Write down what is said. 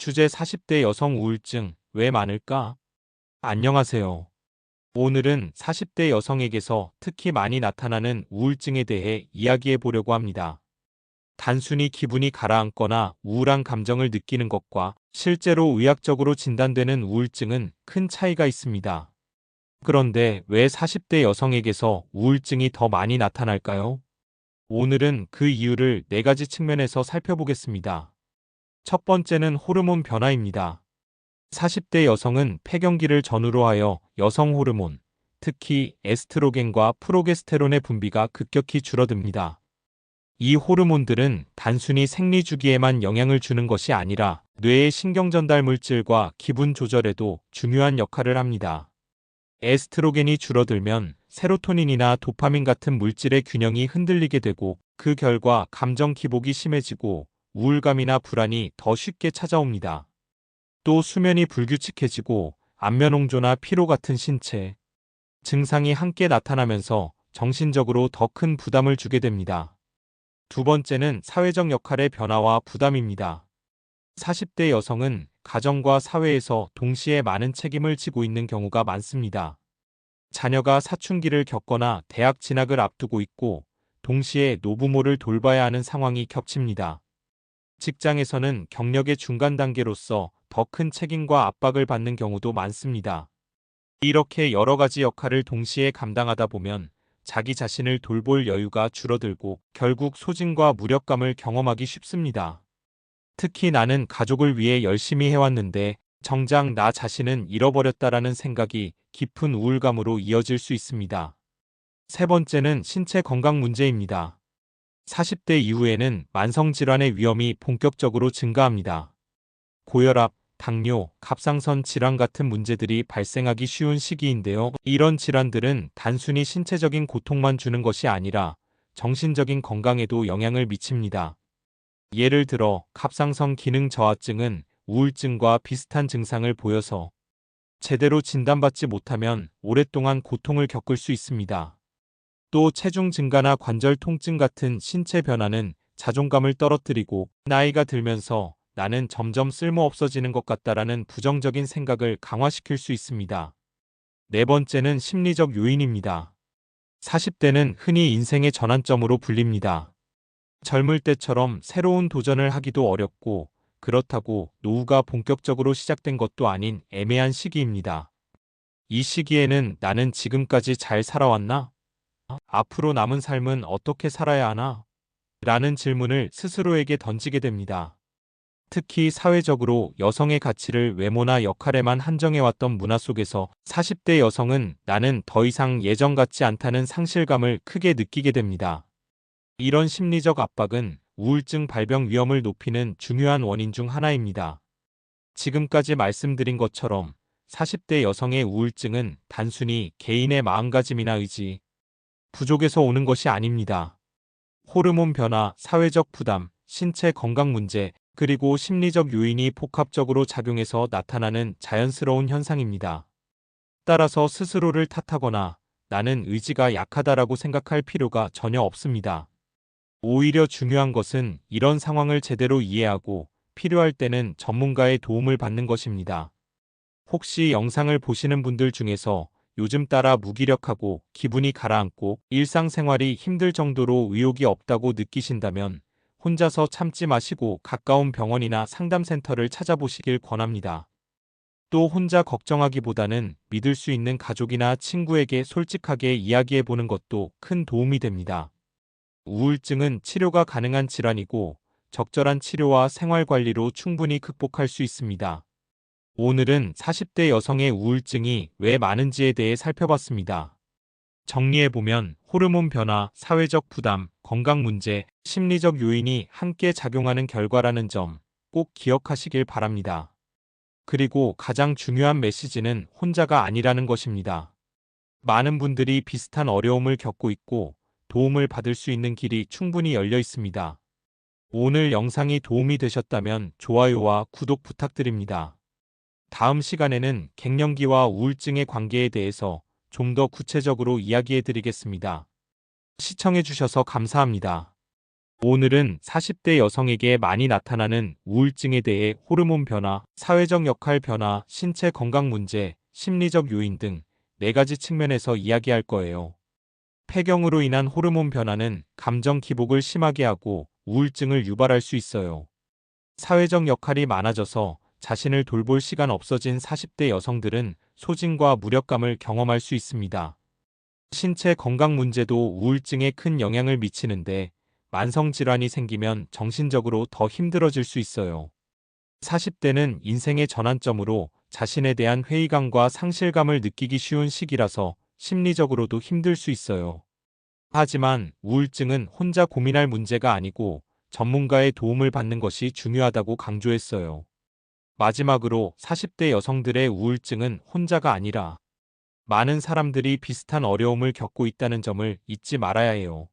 주제 40대 여성 우울증 왜 많을까? 안녕하세요. 오늘은 40대 여성에게서 특히 많이 나타나는 우울증에 대해 이야기해 보려고 합니다. 단순히 기분이 가라앉거나 우울한 감정을 느끼는 것과 실제로 의학적으로 진단되는 우울증은 큰 차이가 있습니다. 그런데 왜 40대 여성에게서 우울증이 더 많이 나타날까요? 오늘은 그 이유를 4가지 측면에서 살펴보겠습니다. 첫 번째는 호르몬 변화입니다. 40대 여성은 폐경기를 전후로 하여 여성 호르몬, 특히 에스트로겐과 프로게스테론의 분비가 급격히 줄어듭니다. 이 호르몬들은 단순히 생리 주기에만 영향을 주는 것이 아니라 뇌의 신경 전달 물질과 기분 조절에도 중요한 역할을 합니다. 에스트로겐이 줄어들면 세로토닌이나 도파민 같은 물질의 균형이 흔들리게 되고 그 결과 감정 기복이 심해지고 우울감이나 불안이 더 쉽게 찾아옵니다. 또 수면이 불규칙해지고 안면홍조나 피로 같은 신체 증상이 함께 나타나면서 정신적으로 더 큰 부담을 주게 됩니다. 두 번째는 사회적 역할의 변화와 부담입니다. 40대 여성은 가정과 사회에서 동시에 많은 책임을 지고 있는 경우가 많습니다. 자녀가 사춘기를 겪거나 대학 진학을 앞두고 있고 동시에 노부모를 돌봐야 하는 상황이 겹칩니다. 직장에서는 경력의 중간 단계로서 더 큰 책임과 압박을 받는 경우도 많습니다. 이렇게 여러 가지 역할을 동시에 감당하다 보면 자기 자신을 돌볼 여유가 줄어들고 결국 소진과 무력감을 경험하기 쉽습니다. 특히 나는 가족을 위해 열심히 해왔는데 정작 나 자신은 잃어버렸다라는 생각이 깊은 우울감으로 이어질 수 있습니다. 세 번째는 신체 건강 문제입니다. 40대 이후에는 만성질환의 위험이 본격적으로 증가합니다. 고혈압, 당뇨, 갑상선 질환 같은 문제들이 발생하기 쉬운 시기인데요. 이런 질환들은 단순히 신체적인 고통만 주는 것이 아니라 정신적인 건강에도 영향을 미칩니다. 예를 들어 갑상선 기능 저하증은 우울증과 비슷한 증상을 보여서 제대로 진단받지 못하면 오랫동안 고통을 겪을 수 있습니다. 또 체중 증가나 관절 통증 같은 신체 변화는 자존감을 떨어뜨리고 나이가 들면서 나는 점점 쓸모없어지는 것 같다라는 부정적인 생각을 강화시킬 수 있습니다. 네 번째는 심리적 요인입니다. 40대는 흔히 인생의 전환점으로 불립니다. 젊을 때처럼 새로운 도전을 하기도 어렵고 그렇다고 노후가 본격적으로 시작된 것도 아닌 애매한 시기입니다. 이 시기에는 나는 지금까지 잘 살아왔나? 앞으로 남은 삶은 어떻게 살아야 하나? 라는 질문을 스스로에게 던지게 됩니다. 특히 사회적으로 여성의 가치를 외모나 역할에만 한정해왔던 문화 속에서 40대 여성은 나는 더 이상 예전 같지 않다는 상실감을 크게 느끼게 됩니다. 이런 심리적 압박은 우울증 발병 위험을 높이는 중요한 원인 중 하나입니다. 지금까지 말씀드린 것처럼 40대 여성의 우울증은 단순히 개인의 마음가짐이나 의지, 부족에서 오는 것이 아닙니다. 호르몬 변화, 사회적 부담, 신체 건강 문제, 그리고 심리적 요인이 복합적으로 작용해서 나타나는 자연스러운 현상입니다. 따라서 스스로를 탓하거나 나는 의지가 약하다라고 생각할 필요가 전혀 없습니다. 오히려 중요한 것은 이런 상황을 제대로 이해하고 필요할 때는 전문가의 도움을 받는 것입니다. 혹시 영상을 보시는 분들 중에서 요즘 따라 무기력하고 기분이 가라앉고 일상생활이 힘들 정도로 의욕이 없다고 느끼신다면 혼자서 참지 마시고 가까운 병원이나 상담센터를 찾아보시길 권합니다. 또 혼자 걱정하기보다는 믿을 수 있는 가족이나 친구에게 솔직하게 이야기해보는 것도 큰 도움이 됩니다. 우울증은 치료가 가능한 질환이고 적절한 치료와 생활관리로 충분히 극복할 수 있습니다. 오늘은 40대 여성의 우울증이 왜 많은지에 대해 살펴봤습니다. 정리해보면 호르몬 변화, 사회적 부담, 건강 문제, 심리적 요인이 함께 작용하는 결과라는 점 꼭 기억하시길 바랍니다. 그리고 가장 중요한 메시지는 혼자가 아니라는 것입니다. 많은 분들이 비슷한 어려움을 겪고 있고 도움을 받을 수 있는 길이 충분히 열려 있습니다. 오늘 영상이 도움이 되셨다면 좋아요와 구독 부탁드립니다. 다음 시간에는 갱년기와 우울증의 관계에 대해서 좀 더 구체적으로 이야기해 드리겠습니다. 시청해 주셔서 감사합니다. 오늘은 40대 여성에게 많이 나타나는 우울증에 대해 호르몬 변화, 사회적 역할 변화, 신체 건강 문제, 심리적 요인 등 4가지 측면에서 이야기할 거예요. 폐경으로 인한 호르몬 변화는 감정 기복을 심하게 하고 우울증을 유발할 수 있어요. 사회적 역할이 많아져서 자신을 돌볼 시간 없어진 40대 여성들은 소진과 무력감을 경험할 수 있습니다. 신체 건강 문제도 우울증에 큰 영향을 미치는데 만성 질환이 생기면 정신적으로 더 힘들어질 수 있어요. 40대는 인생의 전환점으로 자신에 대한 회의감과 상실감을 느끼기 쉬운 시기라서 심리적으로도 힘들 수 있어요. 하지만 우울증은 혼자 고민할 문제가 아니고 전문가의 도움을 받는 것이 중요하다고 강조했어요. 마지막으로 40대 여성들의 우울증은 혼자가 아니라 많은 사람들이 비슷한 어려움을 겪고 있다는 점을 잊지 말아야 해요.